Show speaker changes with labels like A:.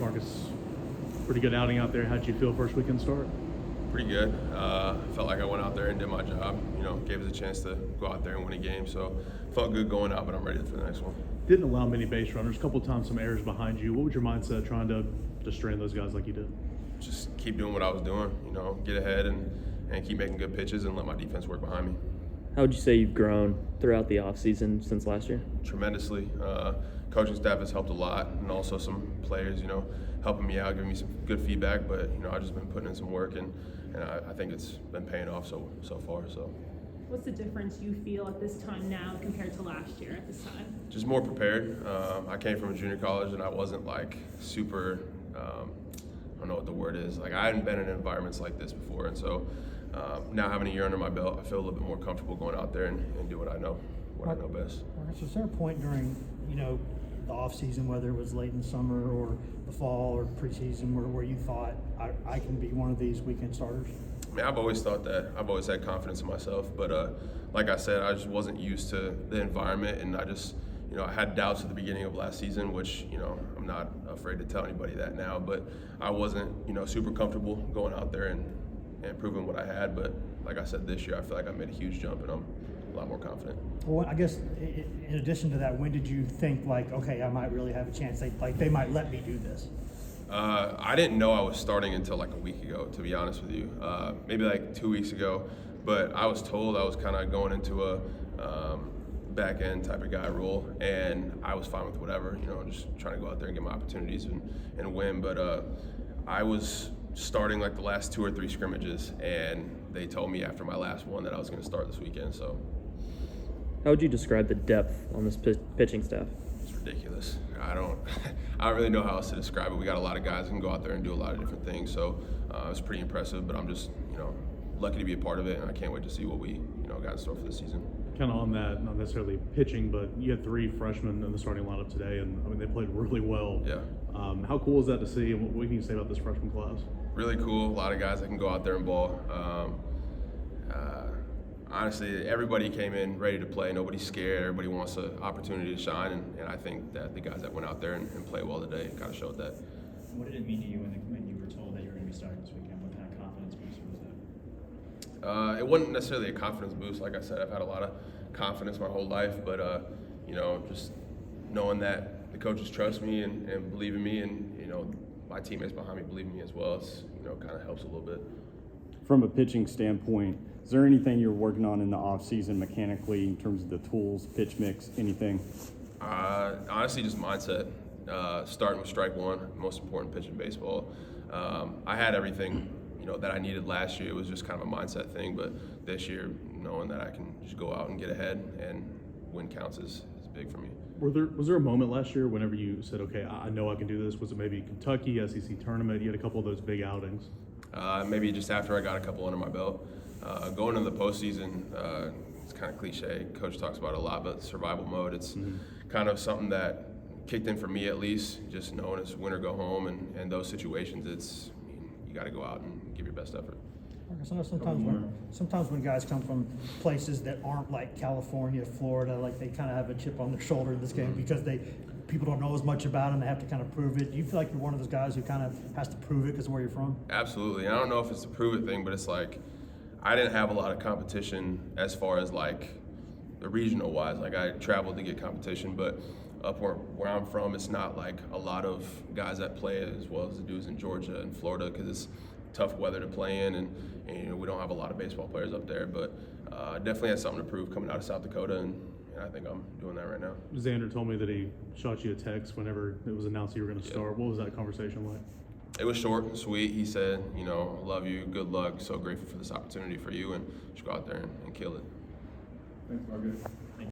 A: Marcus, pretty good outing out there. How'd you feel first weekend start?
B: Pretty good. Felt like I went out there and did my job. Gave us a chance to go out there and win a game. So felt good going out, but I'm ready for the next one.
A: Didn't allow many base runners. A couple of times some errors behind you. What was your mindset trying to strand those guys like you did?
B: Just keep doing what I was doing. Get ahead and keep making good pitches and let my defense work behind me.
C: How would you say you've grown throughout the offseason since last year?
B: Tremendously. Coaching staff has helped a lot, and also some players, helping me out, giving me some good feedback. But I've just been putting in some work, and I think it's been paying off so far. So.
D: What's the difference you feel at this time now compared to last year at this time?
B: Just more prepared. I came from a junior college, and I wasn't like super. I don't know what the word is. Like, I hadn't been in environments like this before, and so now having a year under my belt, I feel a little bit more comfortable going out there and do what I know best.
E: Marcus, was there a point during the off season, whether it was late in the summer or the fall or preseason, where you thought I can be one of these weekend starters?
B: I mean, I've always thought that. I've always had confidence in myself, but like I said, I just wasn't used to the environment, and I just, I had doubts at the beginning of last season, which, I'm not afraid to tell anybody that now, but I wasn't, super comfortable going out there and proving what I had. But like I said, this year, I feel like I made a huge jump, and I'm a lot more confident.
E: Well, I guess in addition to that, when did you think okay, I might really have a chance? They might let me do this.
B: I didn't know I was starting until like a week ago, to be honest with you. Maybe like 2 weeks ago, but I was told I was kind of going into a back end type of guy role, and I was fine with whatever, just trying to go out there and get my opportunities and win. But I was starting like the last 2 or 3 scrimmages, and they told me after my last one that I was going to start this weekend. So,
C: how would you describe the depth on this pitching staff?
B: it's ridiculous. I don't really know how else to describe it. We got a lot of guys who can go out there and do a lot of different things. So it's pretty impressive. But I'm just lucky to be a part of it, and I can't wait to see what we got in store for this season.
A: Kind of on that, not necessarily pitching, but you had 3 freshmen in the starting lineup today, and I mean they played really well.
B: Yeah.
A: How cool is that to see, and what can you say about this freshman class?
B: Really cool. A lot of guys that can go out there and ball. Honestly, everybody came in ready to play. Nobody's scared. Everybody wants an opportunity to shine, and I think that the guys that went out there and played well today kind of showed that.
F: What did it mean to you when you were told that you were going to be starting this weekend? What kind of confidence boost was that?
B: It wasn't necessarily a confidence boost. Like I said, I've had a lot of confidence my whole life, but just knowing that the coaches trust me and believe in me, and my teammates behind me believe in me as well, it's kind of helps a little bit.
G: From a pitching standpoint, is there anything you're working on in the off season mechanically in terms of the tools, pitch mix, anything?
B: Honestly, just mindset. Starting with strike one, most important pitch in baseball. I had everything that I needed last year. It was just kind of a mindset thing, but this year, knowing that I can just go out and get ahead and win counts is big for me.
A: Was there a moment last year whenever you said, okay, I know I can do this? Was it maybe Kentucky, SEC tournament? You had a couple of those big outings.
B: Maybe just after I got a couple under my belt. Going into the postseason, it's kind of cliche. Coach talks about it a lot, but survival mode, it's kind of something that kicked in for me at least, just knowing it's win or go home, and those situations, you got to go out and give your best effort.
E: Marcus, I know sometimes when guys come from places that aren't like California, Florida, like they kind of have a chip on their shoulder in this game because people don't know as much about them. They have to kind of prove it. Do you feel like you're one of those guys who kind of has to prove it because of where you're from?
B: Absolutely. And I don't know if it's a prove it thing, but it's like I didn't have a lot of competition as far as like the regional wise. Like I traveled to get competition, but up where I'm from, it's not like a lot of guys that play as well as the dudes in Georgia and Florida because it's tough weather to play in, and we don't have a lot of baseball players up there. But definitely had something to prove coming out of South Dakota, and I think I'm doing that right now.
A: Xander told me that he shot you a text whenever it was announced you were going to start. What was that conversation like?
B: It was short and sweet. He said, love you, good luck, so grateful for this opportunity for you, and just go out there and kill it.
A: Thanks, Marcus.